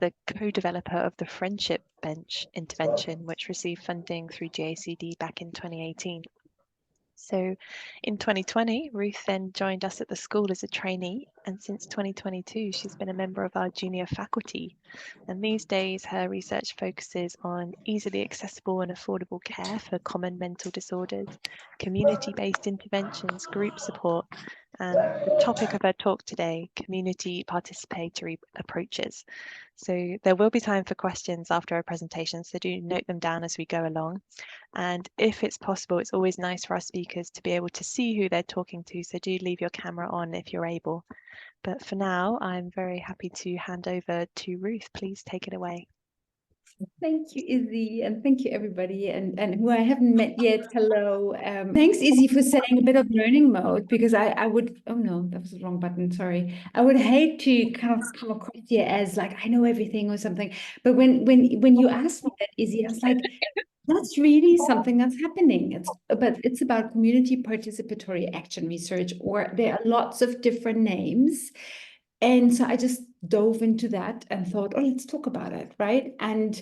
the co-developer of the Friendship Bench intervention, which received funding through GACD back in 2018. So in 2020, Ruth then joined us at the school as a trainee, and since 2022, she's been a member of our junior faculty. And these days, her research focuses on easily accessible and affordable care for common mental disorders, community-based interventions, group support, and the topic of her talk today, community participatory approaches. So there will be time for questions after our presentation, so do note them down as we go along. And if it's possible, it's always nice for our speakers to be able to see who they're talking to, so do leave your camera on if you're able. But for now, I'm very happy to hand over to Ruth. Please take it away. Thank you, Izzy, and thank you, everybody, and who I haven't met yet. Hello. Thanks, Izzy, for saying a bit of learning mode, because I would, oh no, that was the wrong button, sorry. I would hate to kind of come across here as like, I know everything or something. But when you asked me that, Izzy, I was like, that's really something that's happening. But it's about community participatory action research, or there are lots of different names. And so I just dove into that and thought, oh, let's talk about it, right? And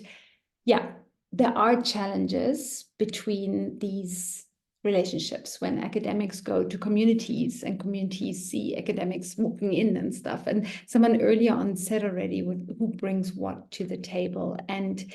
yeah, there are challenges between these relationships when academics go to communities and communities see academics walking in and stuff. And someone earlier on said already who brings what to the table. And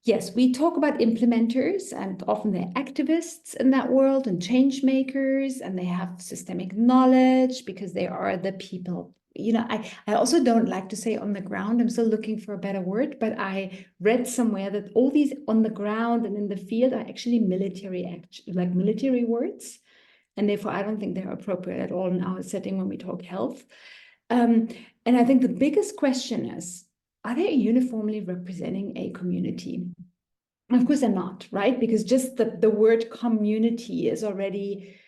yes, we talk about implementers, and often they're activists in that world and change makers, and they have systemic knowledge because they are the people. You know, I also don't like to say on the ground. I'm still looking for a better word, but I read somewhere that all these on the ground and in the field are actually military words. And therefore, I don't think they're appropriate at all in our setting when we talk health. And I think the biggest question is, are they uniformly representing a community? And of course they're not, right? Because just the word community is already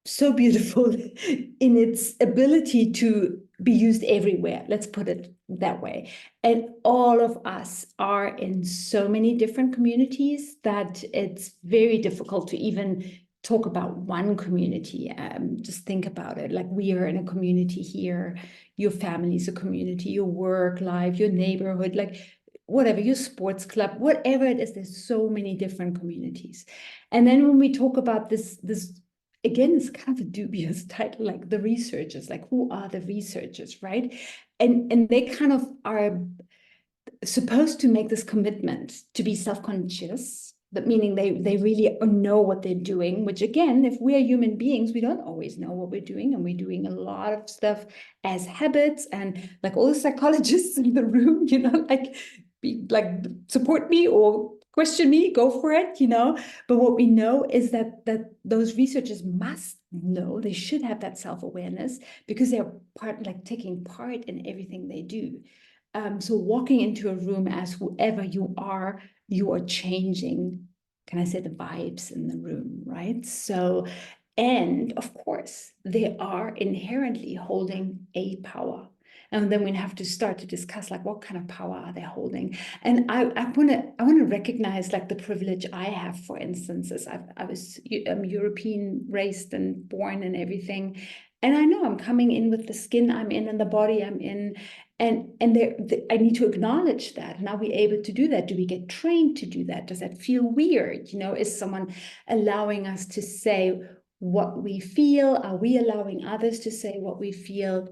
so beautiful in its ability to be used everywhere. Let's put it that way. And all of us are in so many different communities that it's very difficult to even talk about one community. Just think about it. Like, we are in a community here. Your family is a community, your work life, your neighborhood, like whatever, your sports club, whatever it is, there's so many different communities. And then when we talk about this again, it's kind of a dubious title, like the researchers, like who are the researchers, right? And they kind of are supposed to make this commitment to be self-conscious, but meaning they really know what they're doing, which again, if we are human beings, we don't always know what we're doing, and we're doing a lot of stuff as habits, and like all the psychologists in the room, you know, like support me or question me, go for it, you know. But what we know is that those researchers must know, they should have that self-awareness, because they're taking part in everything they do. So walking into a room as whoever you are changing, can I say, the vibes in the room, right? So, and of course, they are inherently holding a power. And then we have to start to discuss, like, what kind of power are they holding? And I want to recognize, like, the privilege I have, for instance, as I'm European raised and born and everything. And I know I'm coming in with the skin I'm in and the body I'm in. And I need to acknowledge that. And are we able to do that? Do we get trained to do that? Does that feel weird? You know, is someone allowing us to say what we feel? Are we allowing others to say what we feel?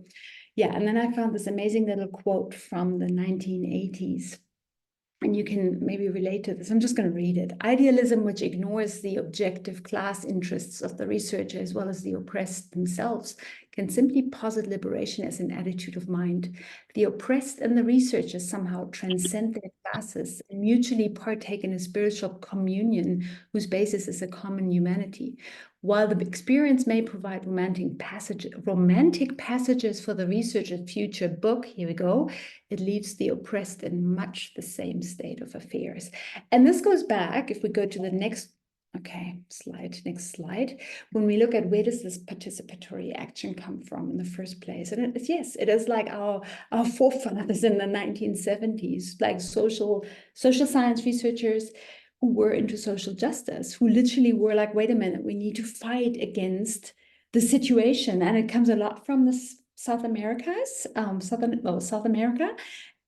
Yeah, and then I found this amazing little quote from the 1980s. And you can maybe relate to this. I'm just going to read it. Idealism, which ignores the objective class interests of the researcher as well as the oppressed themselves, can simply posit liberation as an attitude of mind. The oppressed and the researchers somehow transcend their classes and mutually partake in a spiritual communion whose basis is a common humanity. While the experience may provide romantic passages for the researcher's future book, here we go, it leaves the oppressed in much the same state of affairs. And this goes back, if we go to the next slide, when we look at where does this participatory action come from in the first place. And it is like our forefathers in the 1970s, like social science researchers who were into social justice, who literally were like, wait a minute, we need to fight against the situation. And it comes a lot from the South America.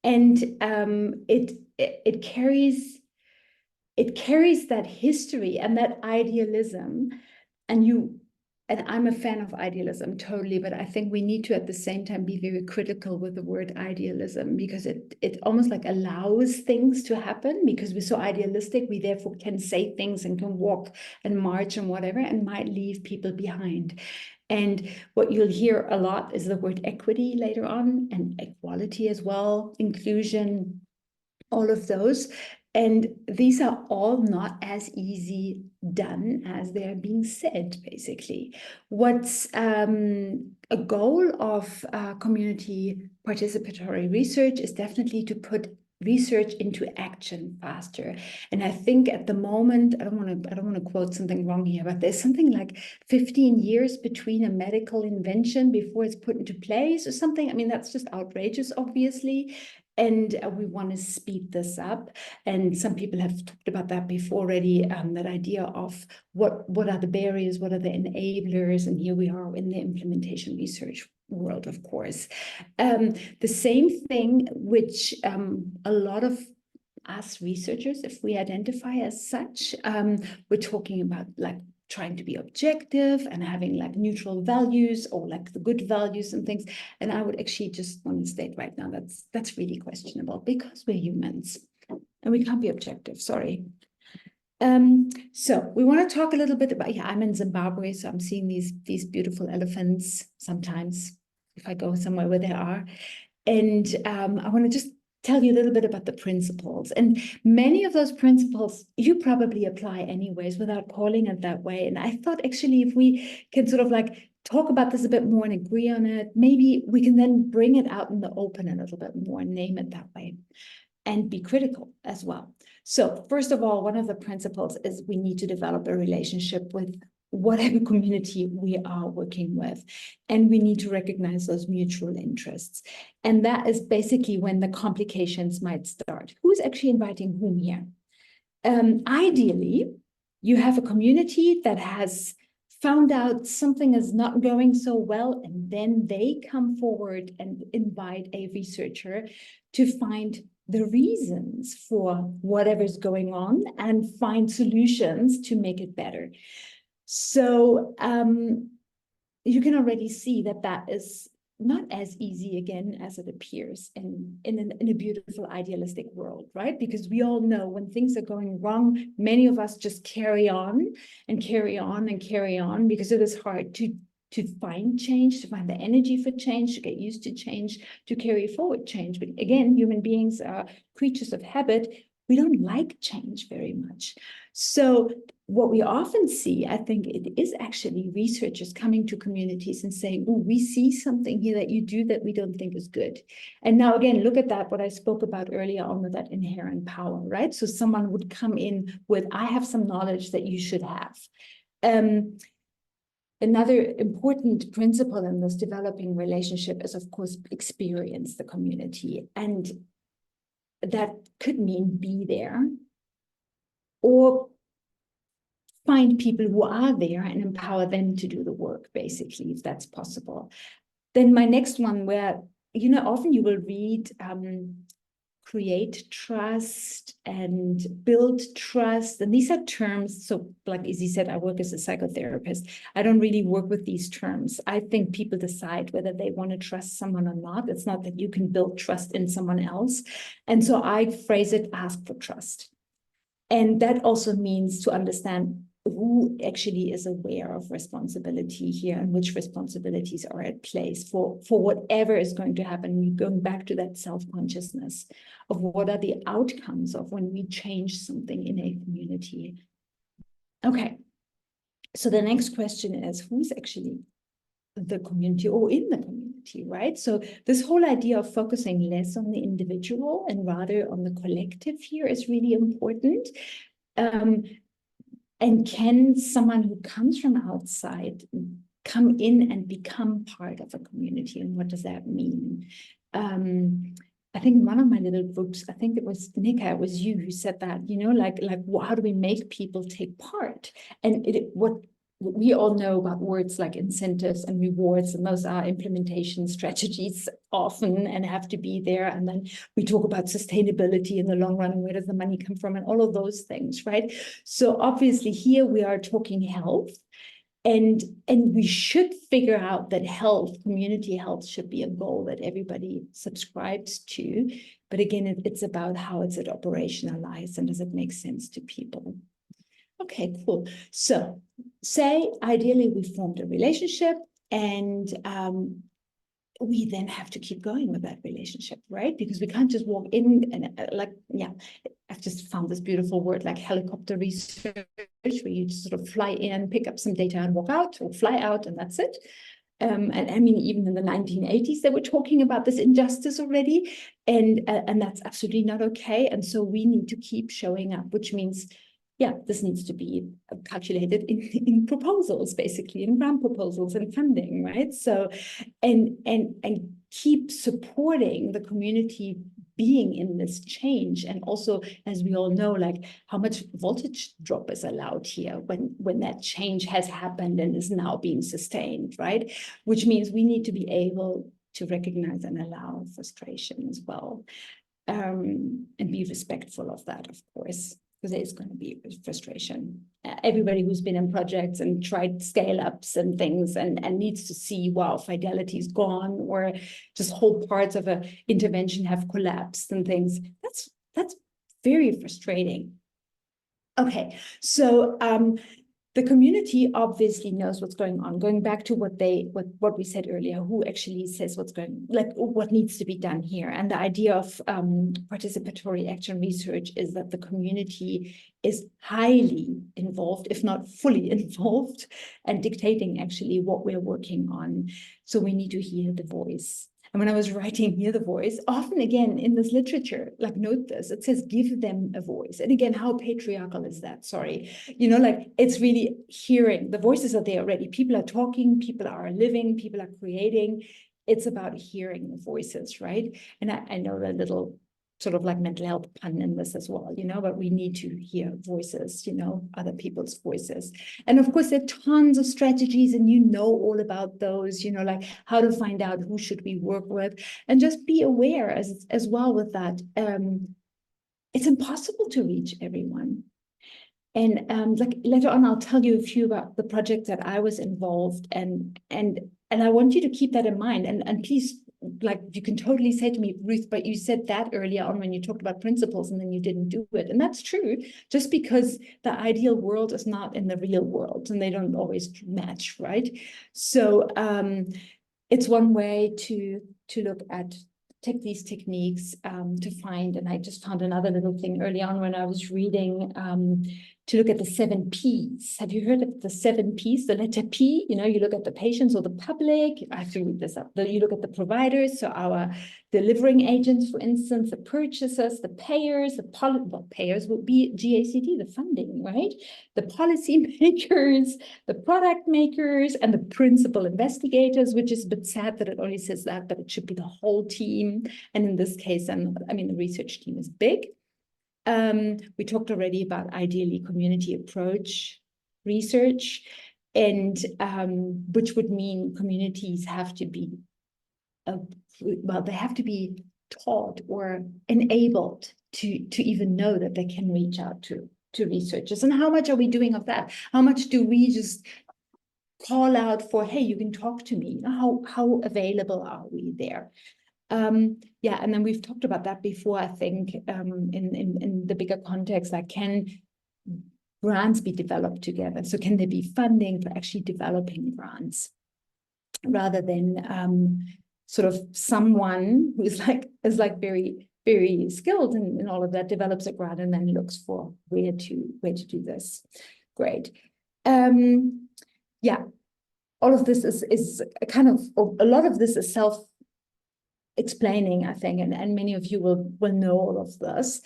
And it carries that history and that idealism, and I'm a fan of idealism, totally, but I think we need to at the same time be very critical with the word idealism, because it almost like allows things to happen, because we're so idealistic, we therefore can say things and can walk and march and whatever, and might leave people behind. And what you'll hear a lot is the word equity later on, and equality as well, inclusion, all of those. And these are all not as easy done as they're being said, basically. What's a goal of community participatory research is definitely to put research into action faster. And I think at the moment, I don't want to quote something wrong here, but there's something like 15 years between a medical invention before it's put into place or something. I mean, that's just outrageous, obviously. And we want to speed this up. And some people have talked about that before already, that idea of what are the barriers, what are the enablers, and here we are in the implementation research world, of course. The same thing which a lot of us researchers, if we identify as such, we're talking about like trying to be objective and having like neutral values, or like the good values and things. And I would actually just want to state right now that's really questionable, because we're humans and we can't be objective. Sorry. So we want to talk a little bit about, yeah, I'm in Zimbabwe, so I'm seeing these beautiful elephants sometimes if I go somewhere where they are. And I want to just tell you a little bit about the principles. And many of those principles you probably apply anyways without calling it that way. And I thought actually if we can sort of like talk about this a bit more and agree on it, maybe we can then bring it out in the open a little bit more and name it that way, and be critical as well. So first of all, one of the principles is we need to develop a relationship with whatever community we are working with. And we need to recognize those mutual interests. And that is basically when the complications might start. Who's actually inviting whom here? Ideally, you have a community that has found out something is not going so well, and then they come forward and invite a researcher to find the reasons for whatever's going on and find solutions to make it better. So you can already see that is not as easy again as it appears in a beautiful idealistic world, right? Because we all know when things are going wrong, many of us just carry on and carry on and carry on, because it is hard to find change, to find the energy for change, to get used to change, to carry forward change. But again, human beings are creatures of habit. We don't like change very much. So what we often see, I think it is actually researchers coming to communities and saying, oh, we see something here that you do that we don't think is good. And now again, look at that, what I spoke about earlier on with that inherent power, right? So someone would come in with, I have some knowledge that you should have. Another important principle in this developing relationship is, of course, experience the community. And that could mean be there, or find people who are there and empower them to do the work, basically, if that's possible. Then my next one, where, you know, often you will read create trust and build trust. And these are terms, so like Izzy said, I work as a psychotherapist. I don't really work with these terms. I think people decide whether they want to trust someone or not. It's not that you can build trust in someone else. And so I phrase it, ask for trust. And that also means to understand who actually is aware of responsibility here and which responsibilities are at place for whatever is going to happen. Going back to that self-consciousness of what are the outcomes of when we change something in a community. Okay, so the next question is, who's actually the community or in the community, right? So this whole idea of focusing less on the individual and rather on the collective here is really important. And can someone who comes from outside come in and become part of a community? And what does that mean? I think one of my little groups, I think it was Nika, it was you who said that, you know, like how do we make people take part? And what we all know about words like incentives and rewards, and those are implementation strategies often and have to be there. And then we talk about sustainability in the long run, and where does the money come from, and all of those things, right? So obviously here we are talking health, and we should figure out that health, community health, should be a goal that everybody subscribes to. But again, it's about how is it operationalized, and does it make sense to people? Okay, cool. So say ideally we formed a relationship, and we then have to keep going with that relationship, right? Because we can't just walk in and I've just found this beautiful word like helicopter research, where you just sort of fly in, pick up some data and walk out, or fly out, and that's it. And I mean, even in the 1980s, they were talking about this injustice already, and that's absolutely not okay. And so we need to keep showing up, which means, yeah, this needs to be calculated in proposals, basically, in grant proposals and funding, right? So, and keep supporting the community being in this change. And also, as we all know, like how much voltage drop is allowed here when that change has happened and is now being sustained, right? Which means we need to be able to recognize and allow frustration as well, and be respectful of that, of course, because there is going to be frustration. Everybody who's been in projects and tried scale ups and things and needs to see, wow, fidelity is gone, or just whole parts of an intervention have collapsed and things. That's very frustrating. Okay, so the community obviously knows what's going on. Going back to what we said earlier, who actually says what needs to be done here. And the idea of participatory action research is that the community is highly involved, if not fully involved, and dictating actually what we're working on. So we need to hear the voice. And when I was writing Hear the Voice, often again in this literature, like note this, it says give them a voice. And again, how patriarchal is that? Sorry. Like it's really hearing. The voices are there already. People are talking, people are living, people are creating. It's about hearing the voices, right? And I know a little sort of like mental health pun in this as well, but we need to hear voices, other people's voices. And of course, there are tons of strategies, and all about those, like how to find out who should we work with, and just be aware as well with that. It's impossible to reach everyone. And like later on, I'll tell you a few about the project that I was involved in, and I want you to keep that in mind. And please, like, you can totally say to me, Ruth, but you said that earlier on when you talked about principles and then you didn't do it. And that's true, just because the ideal world is not in the real world and they don't always match, right? So it's one way to look at take these techniques to find, and I just found another little thing early on when I was reading, to look at the 7 Ps. Have you heard of the 7 Ps? The letter P, you look at the patients or the public. I have to read this up. You look at the providers, so our delivering agents, for instance, the purchasers, the payers, payers would be GACD, the funding, right? The policy makers, the product makers, and the principal investigators, which is a bit sad that it only says that, but it should be the whole team. And in this case, the research team is big. We talked already about ideally community approach research, and which would mean communities have to be, they have to be taught or enabled to even know that they can reach out to researchers. And how much are we doing of that? How much do we just call out for, hey, you can talk to me? How available are we there? And then we've talked about that before, I think, in the bigger context, like, can grants be developed together? So can there be funding for actually developing grants rather than sort of someone who is very, very skilled in all of that, develops a grant and then looks for where to do this. Great. All of this is kind of, a lot of this is self-explaining, I think, and many of you will know all of this.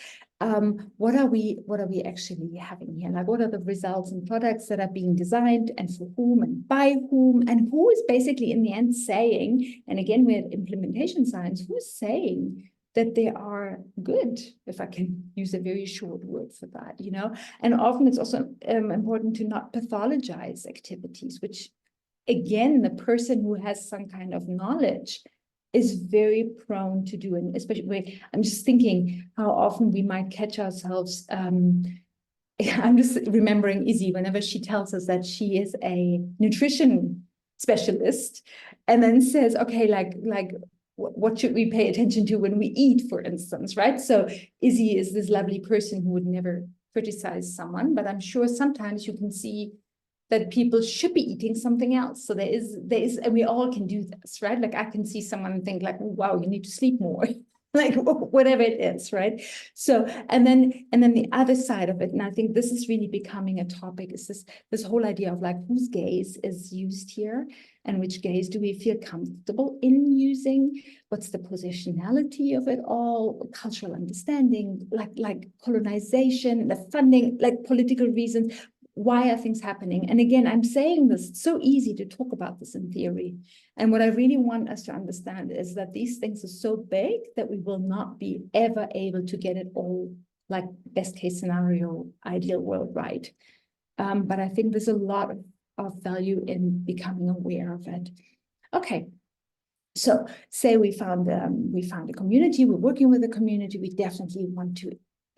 What are we actually having here? Like, what are the results and products that are being designed, and for whom and by whom, and who is basically in the end saying, and again, we're at implementation science, who's saying that they are good, if I can use a very short word for that, you know. And often it's also important to not pathologize activities, which again, the person who has some kind of knowledge is very prone to do. And especially, I'm just thinking how often we might catch ourselves. I'm just remembering Izzy whenever she tells us that she is a nutrition specialist, and then says, okay, like what should we pay attention to when we eat, for instance, right? So Izzy is this lovely person who would never criticize someone, but I'm sure sometimes you can see that people should be eating something else. So there is, and we all can do this, right? Like I can see someone and think like, wow, you need to sleep more. Like whatever it is, right? So, and then the other side of it, and I think this is really becoming a topic, is this whole idea of like whose gaze is used here and which gaze do we feel comfortable in using? What's the positionality of it all? Cultural understanding, like colonization, the funding, like political reasons. Why are things happening? And again, I'm saying this, it's so easy to talk about this in theory. And what I really want us to understand is that these things are so big that we will not be ever able to get it all, like best case scenario, ideal world right. But I think there's a lot of value in becoming aware of it. Okay. So say we found a community, we're working with a community, we definitely want to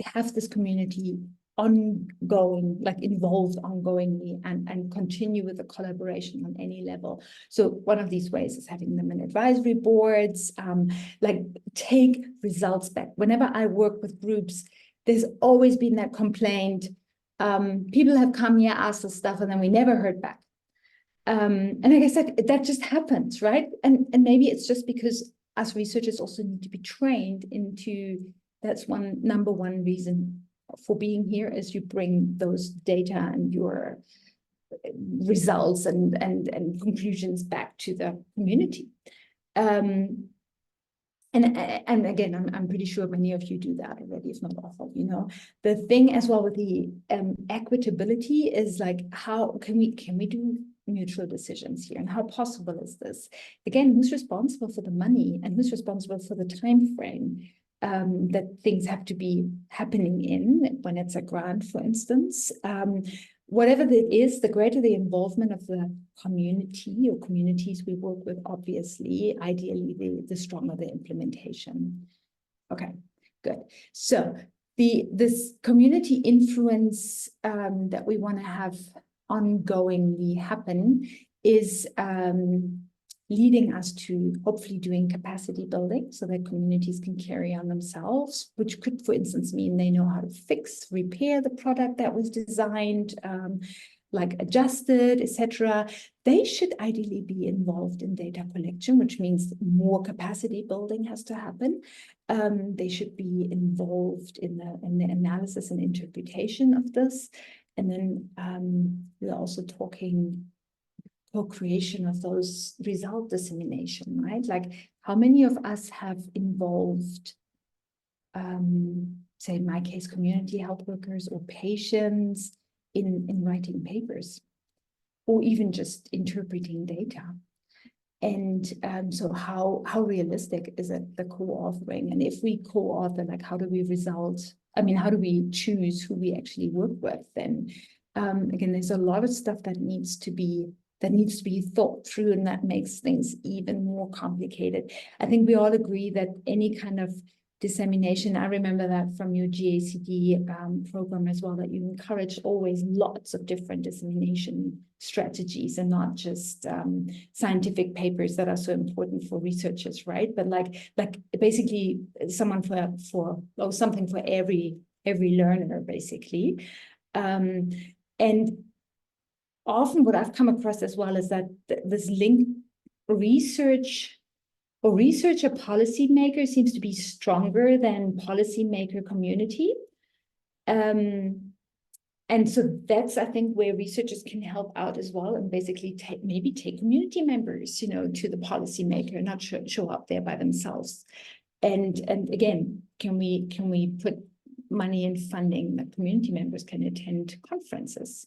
have this community ongoing, like involved ongoingly, and continue with the collaboration on any level. So one of these ways is having them in advisory boards, like take results back. Whenever I work with groups, there's always been that complaint. People have come here, asked us stuff, and then we never heard back. And like I said, that just happens, right? And maybe it's just because us researchers also need to be trained into, that's number one reason for being here, is you bring those data and your results and conclusions back to the community. And again, I'm pretty sure many of you do that already, if not all, you know. The thing as well with the equitability is like, how can we do mutual decisions here, and how possible is this? Again, who's responsible for the money and who's responsible for the time frame that things have to be happening in when it's a grant, for instance? Whatever that is, the greater the involvement of the community or communities we work with, obviously, ideally, the stronger the implementation. Okay, good. So this community influence that we want to have ongoingly happen is leading us to hopefully doing capacity building so that communities can carry on themselves, which could, for instance, mean they know how to fix, repair the product that was designed, like adjusted, etc. They should ideally be involved in data collection, which means more capacity building has to happen. They should be involved in the analysis and interpretation of this. And then we're also talking co-creation of those result dissemination, right? Like how many of us have involved, say in my case, community health workers or patients in writing papers, or even just interpreting data. And so how realistic is it, the co-authoring? And if we co-author, like how do we choose who we actually work with? Then again, there's a lot of stuff that needs to be thought through, and that makes things even more complicated. I think we all agree that any kind of dissemination, I remember that from your GACD program as well, that you encourage always lots of different dissemination strategies and not just scientific papers that are so important for researchers, right? But like basically something for every learner, basically. And often what I've come across as well is that this link researcher policymaker seems to be stronger than policymaker community. And so that's, I think, where researchers can help out as well, and basically take community members, you know, to the policymaker, not show up there by themselves. And again, can we put money and funding that community members can attend conferences?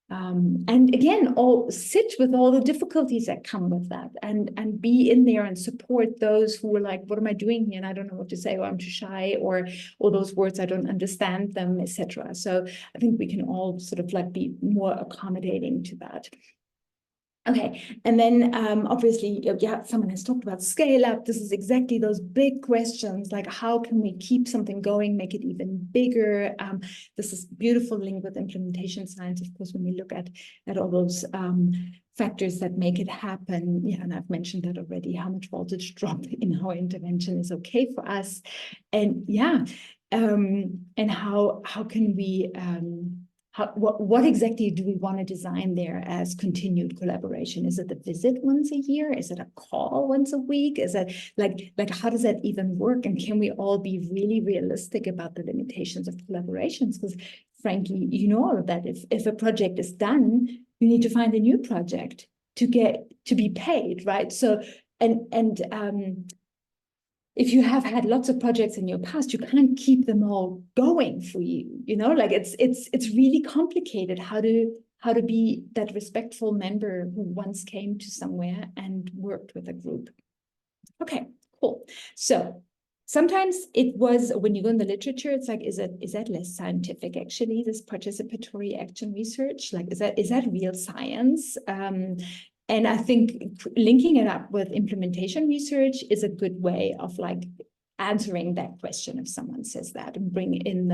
And again, all sit with all the difficulties that come with that, and be in there and support those who are like, what am I doing here? And I don't know what to say, or I'm too shy, or all those words, I don't understand them, etc. So I think we can all sort of like be more accommodating to that. Okay, and then obviously, yeah, someone has talked about scale up. This is exactly those big questions, like how can we keep something going, make it even bigger? This is beautiful link with implementation science, of course, when we look at all those factors that make it happen. Yeah, and I've mentioned that already, how much voltage drop in our intervention is okay for us. And yeah, and how can we what exactly do we want to design there as continued collaboration? Is it a visit once a year? Is it a call once a week? Is it like how does that even work? And can we all be really realistic about the limitations of collaborations? Because frankly, you know all of that. If a project is done, you need to find a new project to be paid, right? So if you have had lots of projects in your past, you can't keep them all going for you. You know, like it's really complicated how to be that respectful member who once came to somewhere and worked with a group. Okay, cool. So sometimes it was, when you go in the literature, it's like, is that less scientific actually, this participatory action research? Like, is that real science? And I think linking it up with implementation research is a good way of like answering that question if someone says that, and bring in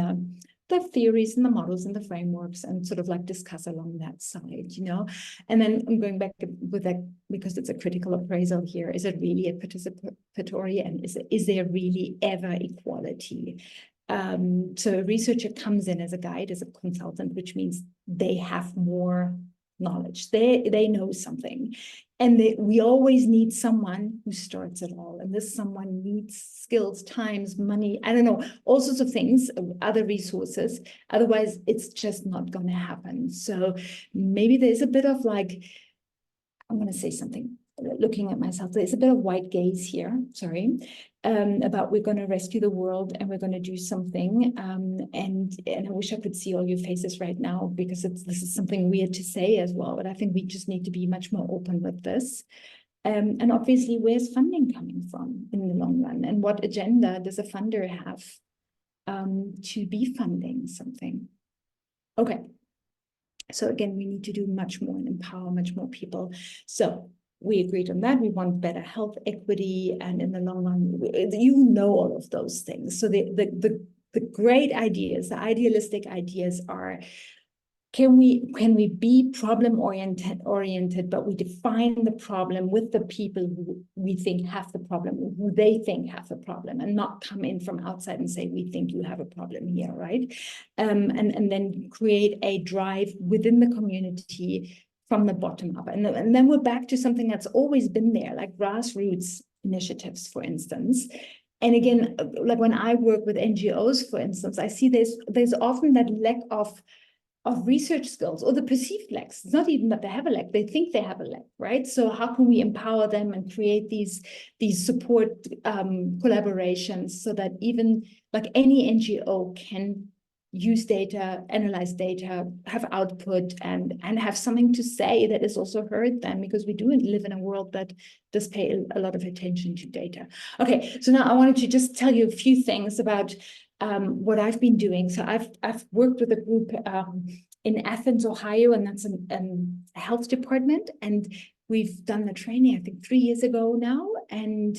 the theories and the models and the frameworks and sort of like discuss along that side, you know. And then I'm going back with that because it's a critical appraisal here. Is it really a participatory, and is there really ever equality? So a researcher comes in as a guide, as a consultant, which means they have more knowledge. They know something, and we always need someone who starts it all, and this someone needs skills, times, money, I don't know, all sorts of things, other resources. Otherwise it's just not going to happen. So maybe there's a bit of like, I'm going to say something looking at myself, there's a bit of white gaze here, sorry, about we're going to rescue the world and we're going to do something. And I wish I could see all your faces right now, because this is something weird to say as well, but I think we just need to be much more open with this. And obviously, where's funding coming from in the long run? And what agenda does a funder have to be funding something? Okay. So again, we need to do much more and empower much more people. So we agreed on that. We want better health equity, and in the long run, you know all of those things. So the great ideas, the idealistic ideas are, can we be problem oriented, but we define the problem with the people who we think have the problem, who they think have the problem, and not come in from outside and say, we think you have a problem here, right? And then create a drive within the community from the bottom up. And then we're back to something that's always been there, like grassroots initiatives, for instance. And again, like when I work with NGOs, for instance, I see there's often that lack of research skills, or the perceived lacks. It's not even that they have a lack, they think they have a lack, right? So how can we empower them and create these support collaborations, so that even like any NGO can use data, analyze data, have output, and have something to say that is also heard then, because we do live in a world that does pay a lot of attention to data. Okay, so now I wanted to just tell you a few things about what I've been doing. So I've worked with a group in Athens, Ohio, and that's a health department. And we've done the training, I think 3 years ago now. And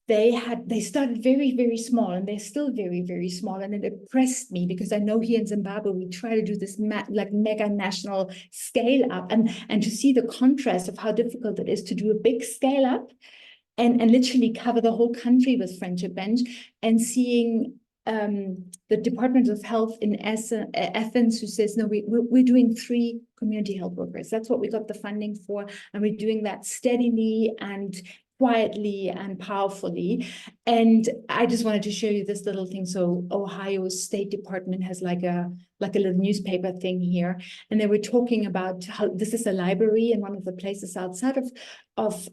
they started very, very small, and they're still very, very small. And it impressed me, because I know here in Zimbabwe, we try to do this like mega national scale up, and to see the contrast of how difficult it is to do a big scale up and literally cover the whole country with Friendship Bench, and seeing the Department of Health in Athens, who says, no, we're doing 3 community health workers. That's what we got the funding for. And we're doing that steadily and quietly and powerfully. And I just wanted to show you this little thing. So Ohio State Department has like a little newspaper thing here. And they were talking about how this is a library in one of the places outside of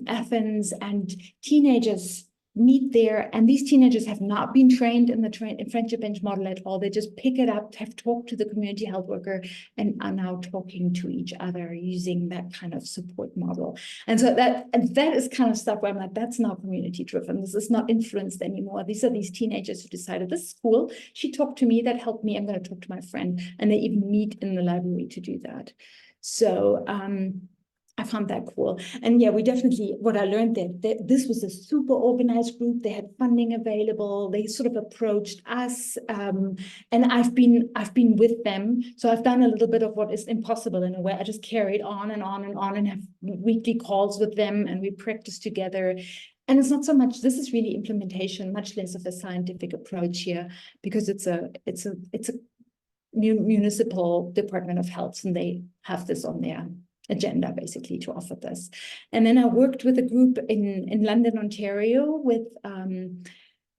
Athens, and teenagers meet there, and these teenagers have not been trained in the friendship bench model at all. They just pick it up, have talked to the community health worker, and are now talking to each other using that kind of support model. And so that is kind of stuff where I'm like, that's not community driven. This is not influenced anymore. These are these teenagers who decided, this is cool. She talked to me, that helped me. I'm going to talk to my friend, and they even meet in the library to do that. So I found that cool. And yeah, we definitely, what I learned that this was a super organized group. They had funding available. They sort of approached us. And I've been with them. So I've done a little bit of what is impossible in a way. I just carried on and on and on and have weekly calls with them, and we practice together. And it's not so much, this is really implementation, much less of a scientific approach here, because it's a municipal Department of Health, and they have this on their agenda basically to offer this. And then I worked with a group in London, Ontario, with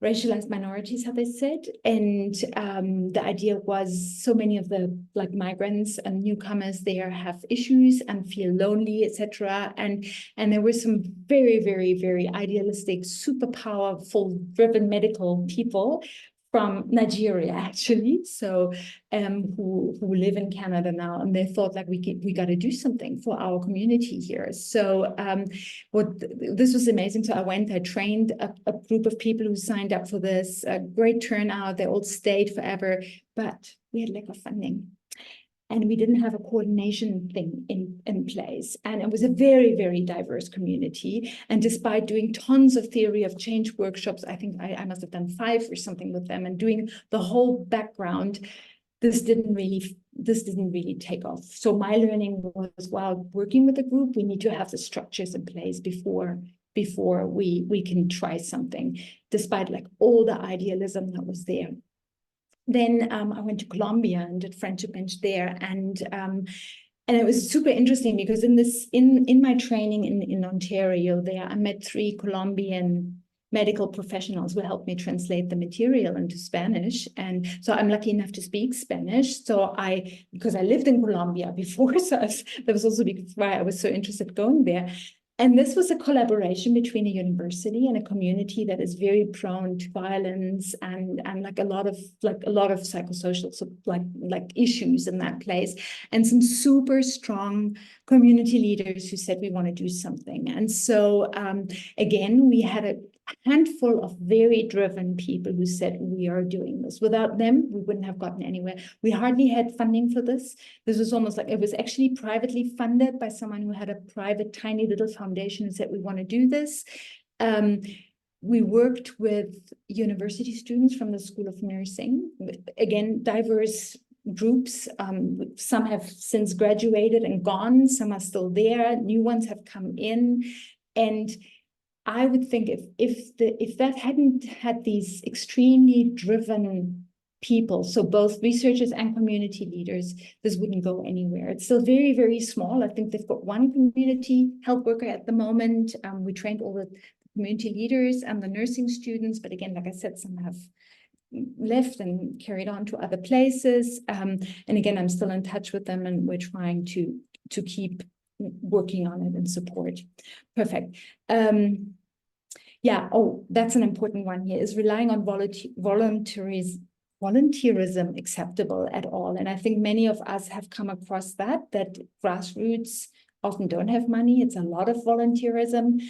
racialized minorities, how they said. And the idea was, so many of the migrants and newcomers there have issues and feel lonely, etc. And there were some very, very, very idealistic, super powerful, driven medical people from Nigeria, actually, so who live in Canada now, and they thought we got to do something for our community here. So this was amazing. So I trained a group of people who signed up for this. A great turnout. They all stayed forever, but we had lack of funding. And we didn't have a coordination thing in place. And it was a very, very diverse community. And despite doing tons of theory of change workshops, I think I must have done 5 or something with them, and doing the whole background, this didn't really take off. So my learning was, while working with a group, we need to have the structures in place before we can try something, despite all the idealism that was there. Then I went to Colombia and did friendship bench there, and it was super interesting because in my training in Ontario there, I met 3 Colombian medical professionals who helped me translate the material into Spanish. And so I'm lucky enough to speak Spanish. So because I lived in Colombia before, so that was also why I was so interested going there. And this was a collaboration between a university and a community that is very prone to violence and a lot of psychosocial issues in that place, and some super strong community leaders who said, we want to do something. And so again, we had a handful of very driven people who said, we are doing this. Without them, we wouldn't have gotten anywhere. We hardly had funding for this. This was almost it was actually privately funded by someone who had a private, tiny little foundation and said, we want to do this. We worked with university students from the School of Nursing, again, diverse groups. Some have since graduated and gone, some are still there, new ones have come in. And I would think if that hadn't had these extremely driven people, so both researchers and community leaders, this wouldn't go anywhere. It's still very, very small. I think they've got 1 community health worker at the moment. We trained all the community leaders and the nursing students, but again, like I said, some have left and carried on to other places. And again, I'm still in touch with them, and we're trying to keep working on it and support. Perfect. Yeah, that's an important one here, is relying on volunteerism acceptable at all. And I think many of us have come across that grassroots often don't have money. It's a lot of volunteerism.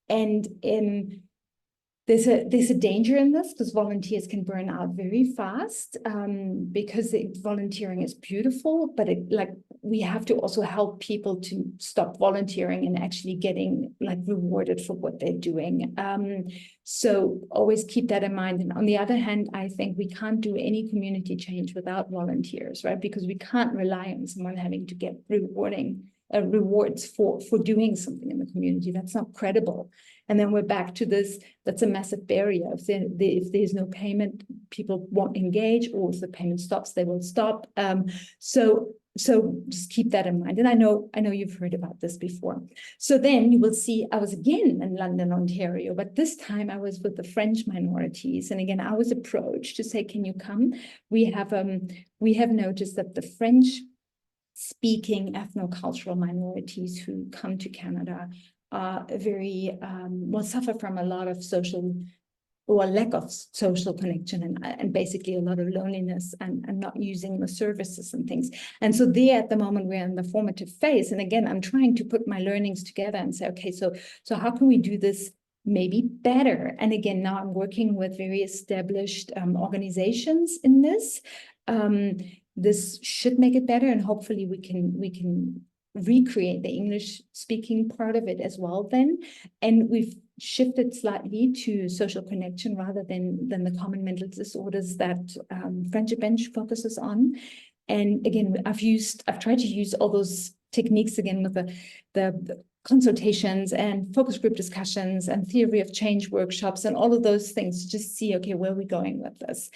And there's a danger in this, because volunteers can burn out very fast, because volunteering is beautiful, but we have to also help people to stop volunteering and actually getting rewarded for what they're doing. So always keep that in mind. And on the other hand, I think we can't do any community change without volunteers, right? Because we can't rely on someone having to get rewards for doing something in the community. That's not credible. And then we're back to this, that's a massive barrier. If there's no payment, people won't engage, or if the payment stops, they will stop. So just keep that in mind. And I know you've heard about this before. So then you will see, I was again in London, Ontario, but this time I was with the French minorities. And again, I was approached to say, can you come? We have noticed that the French speaking ethnocultural minorities who come to Canada very will suffer from a lot of social or lack of social connection and basically a lot of loneliness and not using the services and things. And so there at the moment we're in the formative phase. And again, I'm trying to put my learnings together and say, okay, so how can we do this maybe better? And again, now I'm working with very established organizations in this. This should make it better, and hopefully we can recreate the English speaking part of it as well then. And we've shifted slightly to social connection rather than the common mental disorders that Friendship Bench focuses on. And again, I've tried to use all those techniques again with the consultations and focus group discussions and theory of change workshops and all of those things to just see, okay, where are we going with this?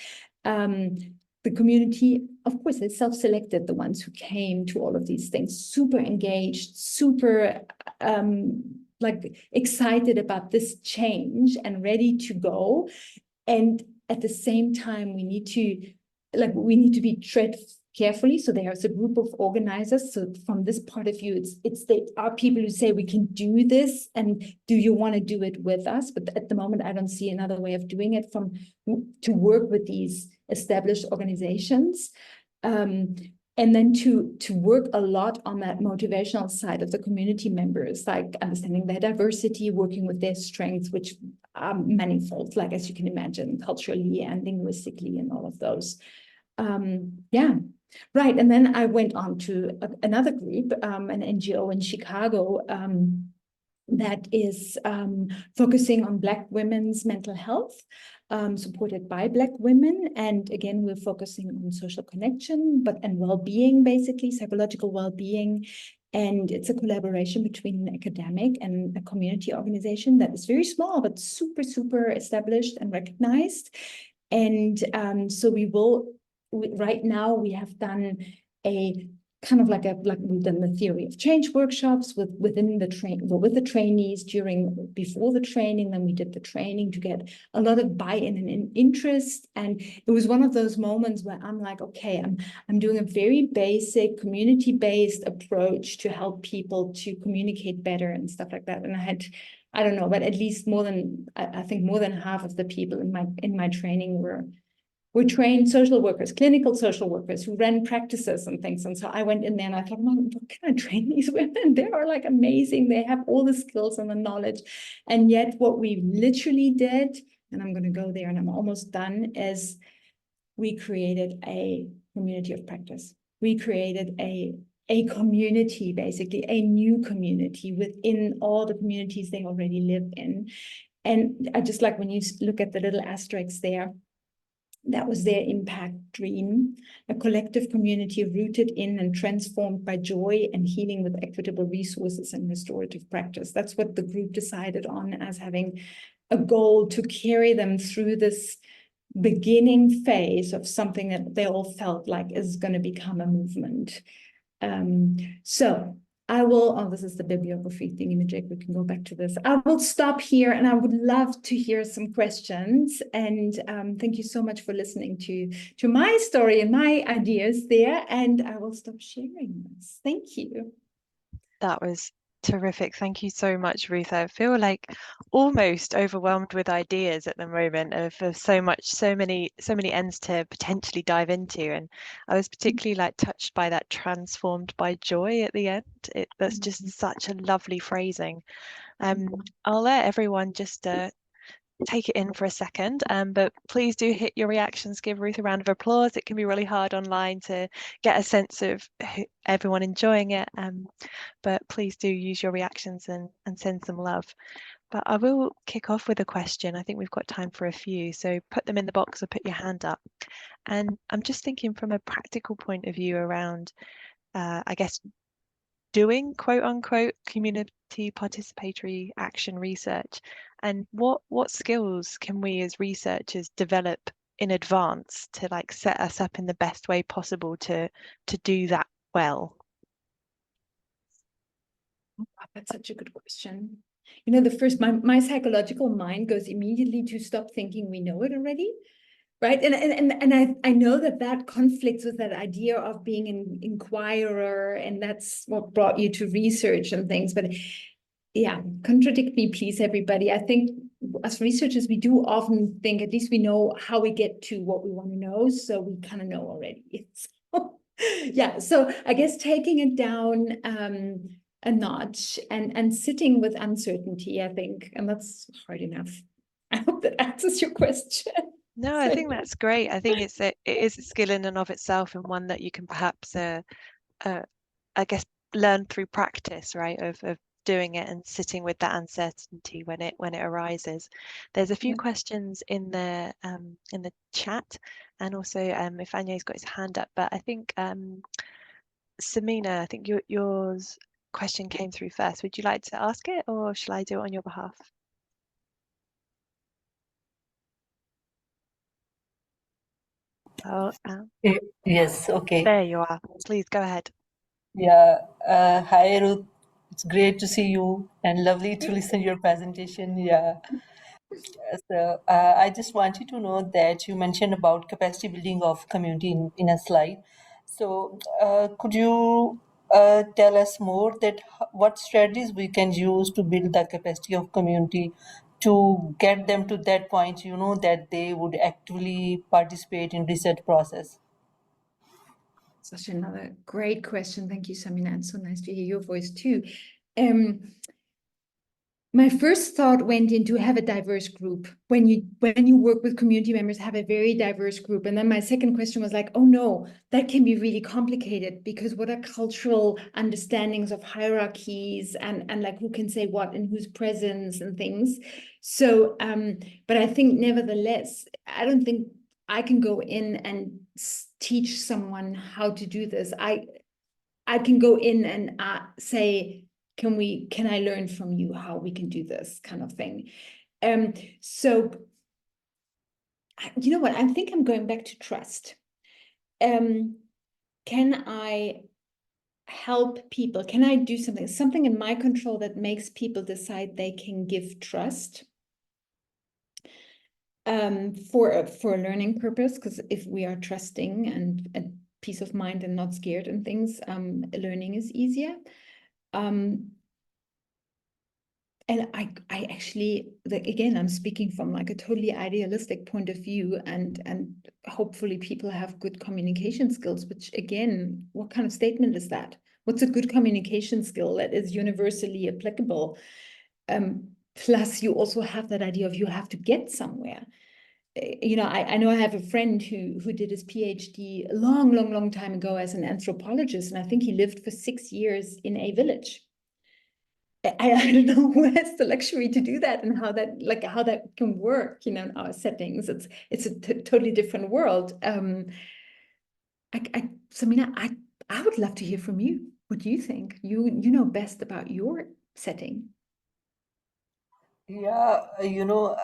The community, of course, they self-selected the ones who came to all of these things, super engaged, super like excited about this change and ready to go. And at the same time, we need to be tread carefully. So there's a group of organizers. So from this part of view, there are people who say we can do this, and do you want to do it with us? But at the moment, I don't see another way of doing it to work with these established organizations. And then to work a lot on that motivational side of the community members, like understanding their diversity, working with their strengths, which are manifold, like as you can imagine, culturally and linguistically and all of those. Yeah, right. And then I went on to another group, an NGO in Chicago, that is focusing on Black women's mental health, supported by Black women. And again, we're focusing on social connection, and well-being, basically, psychological well-being. And it's a collaboration between an academic and a community organization that is very small, but super, super established and recognized. And so right now we have done a kind of like we've done the theory of change workshops with the trainees before the training. Then we did the training to get a lot of buy-in and interest. And it was one of those moments where I'm like, okay, I'm doing a very basic community-based approach to help people to communicate better and stuff like that. And I don't know, but at least I think more than half of the people in my training were trained social workers, clinical social workers who ran practices and things. And so I went in there and I thought, well, what can I train these women? They are like amazing. They have all the skills and the knowledge. And yet what we literally did, and I'm going to go there and I'm almost done, is we created a community of practice. We created a community, basically a new community within all the communities they already live in. And I just like when you look at the little asterisks there, that was their impact dream, a collective community rooted in and transformed by joy and healing with equitable resources and restorative practice. That's what the group decided on as having a goal to carry them through this beginning phase of something that they all felt like is going to become a movement. So I will, this is the bibliography thingy-majig, we can go back to this. I will stop here and I would love to hear some questions. And thank you so much for listening to my story and my ideas there. And I will stop sharing this. Thank you. That was terrific. Thank you so much, Ruth. I feel like almost overwhelmed with ideas at the moment of so many ends to potentially dive into. And I was particularly touched by that transformed by joy at the end. That's just such a lovely phrasing. I'll let everyone just take it in for a second, but please do hit your reactions, give Ruth a round of applause. It can be really hard online to get a sense of everyone enjoying it, but please do use your reactions and send some love. But I will kick off with a question. I think we've got time for a few, so put them in the box or put your hand up. And I'm just thinking from a practical point of view around, I guess, doing quote unquote community participatory action research, and what skills can we as researchers develop in advance to set us up in the best way possible to do that well? That's such a good question. The first, my psychological mind goes immediately to stop thinking we know it already. Right. And I know that conflicts with that idea of being an inquirer, and that's what brought you to research and things. But Yeah, contradict me, please, everybody. I think as researchers, we do often think at least we know how we get to what we want to know. So we kind of know already. So, yeah, so I guess taking it down a notch and sitting with uncertainty, I think, and that's hard enough. I hope that answers your question. No, I think that's great. I think it is a skill in and of itself, and one that you can perhaps I guess learn through practice, right? Of doing it and sitting with that uncertainty when it arises. There's a few questions in the chat, and also if Anya's got his hand up, but I think Samina, I think yours question came through first. Would you like to ask it, or shall I do it on your behalf? Oh, Yes, okay. there you are. Please go ahead. Yeah, hi Ruth. It's great to see you and lovely to listen to your presentation. Yeah. So I just wanted to know that you mentioned about capacity building of community in a slide. So could you tell us more that what strategies we can use to build the capacity of community to get them to that point, you know, that they would actively participate in research process? Such another great question. Thank you, Samina, and so nice to hear your voice too. My first thought went into have a diverse group. When you work with community members, have a very diverse group. And then my second question was like, oh no, that can be really complicated because what are cultural understandings of hierarchies and like who can say what and whose presence and things. So, but I think nevertheless, I don't think I can go in and teach someone how to do this. I can go in and say, can I learn from you how we can do this kind of thing? So you know what? I think I'm going back to trust. Can I help people? Can I do something in my control that makes people decide they can give trust for a learning purpose? Because if we are trusting and peace of mind and not scared and things, learning is easier. And I actually, like, again, I'm speaking from like a totally idealistic point of view, and hopefully people have good communication skills, which again, what kind of statement is that? What's a good communication skill that is universally applicable? Plus, you also have that idea of you have to get somewhere. You know, I know I have a friend who did his PhD a long time ago as an anthropologist, and I think he lived for 6 years in a village. I don't know who has the luxury to do that and how that can work, you know, in our settings. It's a totally different world. Samina, I would love to hear from you. What do you think? You know best about your setting. Yeah, you know,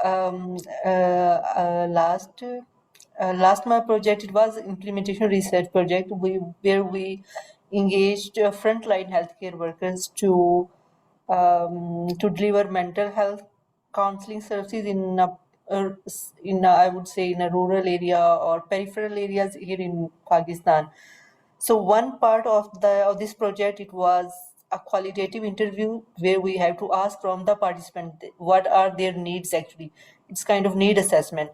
last my project, it was implementation research project where we engaged frontline healthcare workers to deliver mental health counseling services in I would say in a rural area or peripheral areas here in Pakistan. So one part of this project, it was a qualitative interview where we have to ask from the participant what are their needs actually. It's kind of need assessment.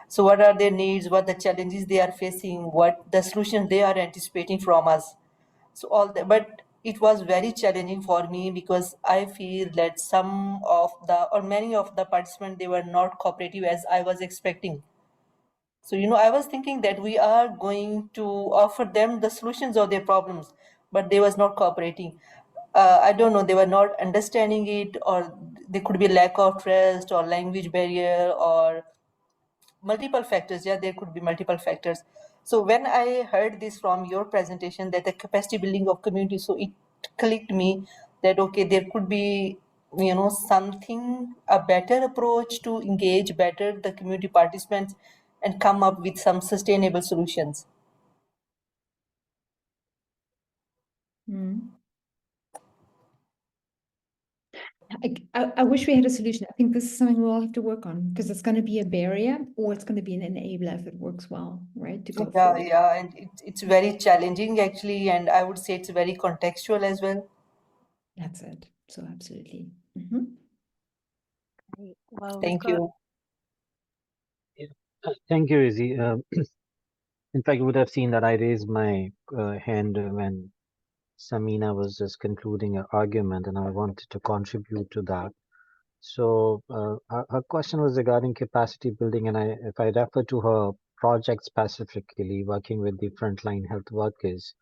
So what are their needs, what the challenges they are facing, what the solutions they are anticipating from us. So all that, but it was very challenging for me because I feel that some of the or many of the participants, they were not cooperative as I was expecting. So, you know, I was thinking that we are going to offer them the solutions of their problems, but they was not cooperating. I don't know, they were not understanding it, or there could be lack of trust or language barrier or multiple factors. Yeah, there could be multiple factors. So when I heard this from your presentation, that the capacity building of community, so it clicked me that okay, there could be, you know, something, a better approach to engage better the community participants and come up with some sustainable solutions. I wish we had a solution. I think this is something we'll all have to work on because it's going to be a barrier or it's going to be an enabler if it works well, right? To go Yeah, forward. yeah, and it's very challenging actually, and I would say it's very contextual as well. That's it. So absolutely. Mm-hmm. Great. Well, we've Thank got you. Thank you, Izzy. In fact, you would have seen that I raised my hand when Samina was just concluding her argument, and I wanted to contribute to that. So her question was regarding capacity building, and if I refer to her project specifically, working with the frontline health workers,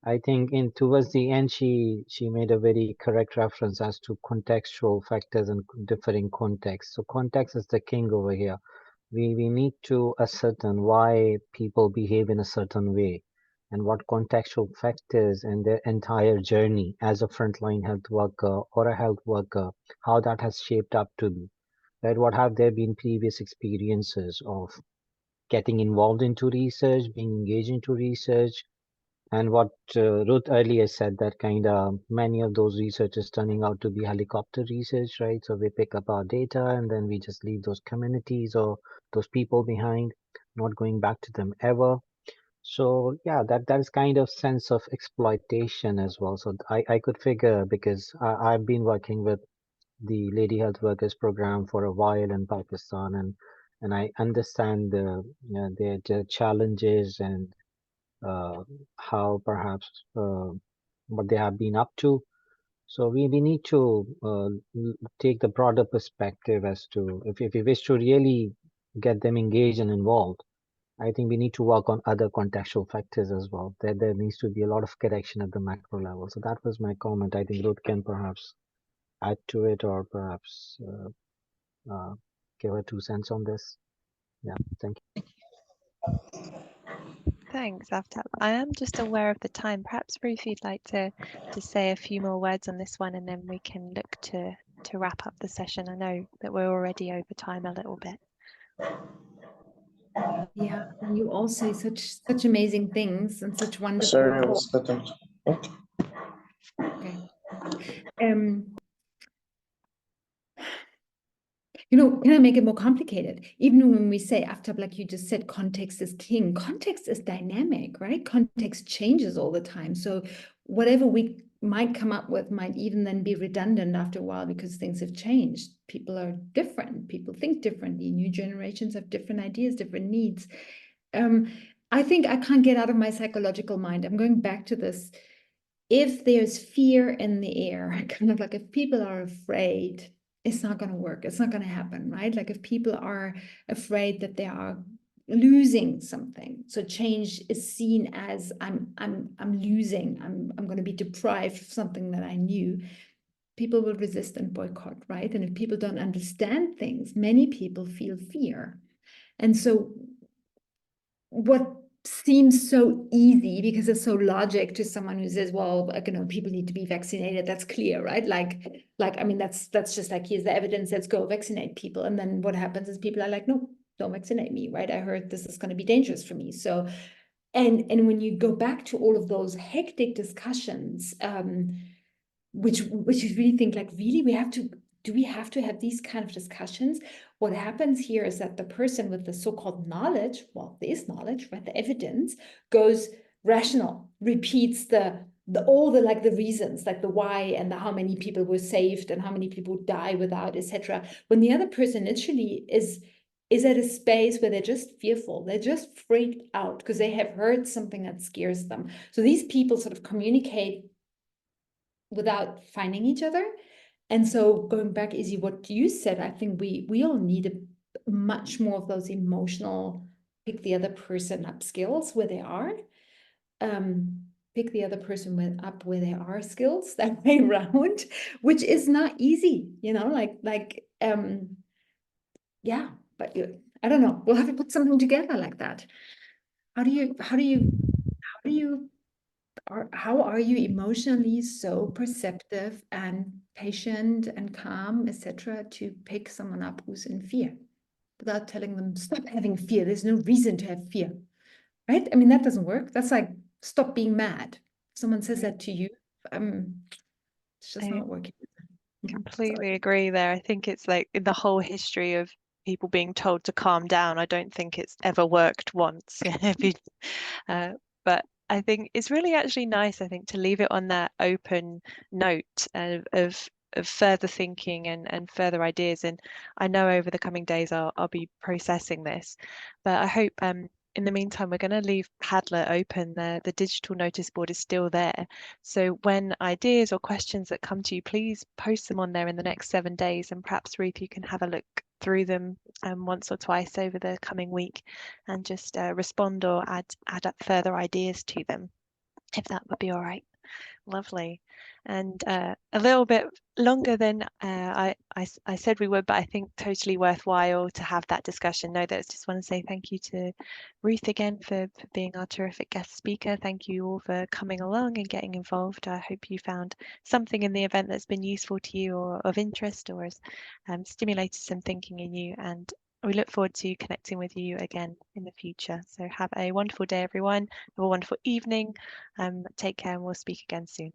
I think in towards the end she made a very correct reference as to contextual factors and differing contexts. So context is the king over here. We need to ascertain why people behave in a certain way and what contextual factors in their entire journey as a frontline health worker or a health worker, how that has shaped up to be. Right? What have there been previous experiences of getting involved into research, being engaged into research, and what Ruth earlier said, that kind of many of those research is turning out to be helicopter research, right? So we pick up our data and then we just leave those communities or those people behind, not going back to them ever. So yeah, that is kind of sense of exploitation as well. So I could figure, because I've been working with the Lady Health Workers Program for a while in Pakistan, and I understand their challenges and how perhaps what they have been up to. So we need to take the broader perspective as to if we wish to really get them engaged and involved. I think we need to work on other contextual factors as well. There needs to be a lot of correction at the macro level. So that was my comment. I think Ruth can perhaps add to it, or perhaps give her 2 cents on this. Yeah, thank you. Thanks, Aftab. I am just aware of the time. Perhaps Ruth, you'd like to say a few more words on this one, and then we can look to wrap up the session. I know that we're already over time a little bit. Yeah, and you all say such amazing things and such wonderful. Sorry, I was cutting. Okay. You know, can I make it more complicated? Even when we say, after, like you just said, context is king, context is dynamic, right? Context changes all the time. So whatever we might come up with might even then be redundant after a while because things have changed. People are different. People think differently. New generations have different ideas, different needs. I think I can't get out of my psychological mind. I'm going back to this. If there's fear in the air, kind of like if people are afraid, it's not going to work. It's not going to happen, right? Like if people are afraid that they are losing something, so change is seen as I'm losing. I'm going to be deprived of something that I knew. People will resist and boycott, right? And if people don't understand things, many people feel fear, and so what seems so easy because it's so logic to someone who says, well, you know, people need to be vaccinated. That's clear, right? Like, I mean, that's just like, here's the evidence, let's go vaccinate people. And then what happens is people are like, no, don't vaccinate me, right? I heard this is going to be dangerous for me. So, and when you go back to all of those hectic discussions, which you really think like, really, do we have to have these kind of discussions? What happens here is that the person with the so-called knowledge, well, there is knowledge, right? The evidence goes rational, repeats all the like the reasons, like the why and the how many people were saved and how many people die without, etc. When the other person literally is at a space where they're just fearful, they're just freaked out because they have heard something that scares them. So these people sort of communicate without finding each other. And so going back, Izzy, what you said, I think we all need a much more of those emotional pick the other person up skills where they are. Pick the other person up where they are skills, that way around, which is not easy, you know, yeah, but I don't know, we'll have to put something together like that. How are you emotionally so perceptive and patient and calm, etc., to pick someone up who's in fear without telling them stop having fear? There's no reason to have fear, right? I mean, that doesn't work. That's like stop being mad. Someone says that to you, it's just not working. Completely agree there. I think it's like in the whole history of people being told to calm down, I don't think it's ever worked once. But I think it's really actually nice, I think, to leave it on that open note of further thinking and further ideas. And I know over the coming days I'll be processing this, but I hope in the meantime we're going to leave Padlet open. The digital notice board is still there. So when ideas or questions that come to you, please post them on there in the next 7 days, and perhaps Ruth, you can have a look through them once or twice over the coming week and just respond or add up further ideas to them, if that would be all right. Lovely. And a little bit longer than I said we would, but I think totally worthwhile to have that discussion. No, that just want to say thank you to Ruth again for being our terrific guest speaker. Thank you all for coming along and getting involved. I hope you found something in the event that's been useful to you or of interest, or has stimulated some thinking in you. And we look forward to connecting with you again in the future. So have a wonderful day, everyone. Have a wonderful evening. Take care, and we'll speak again soon.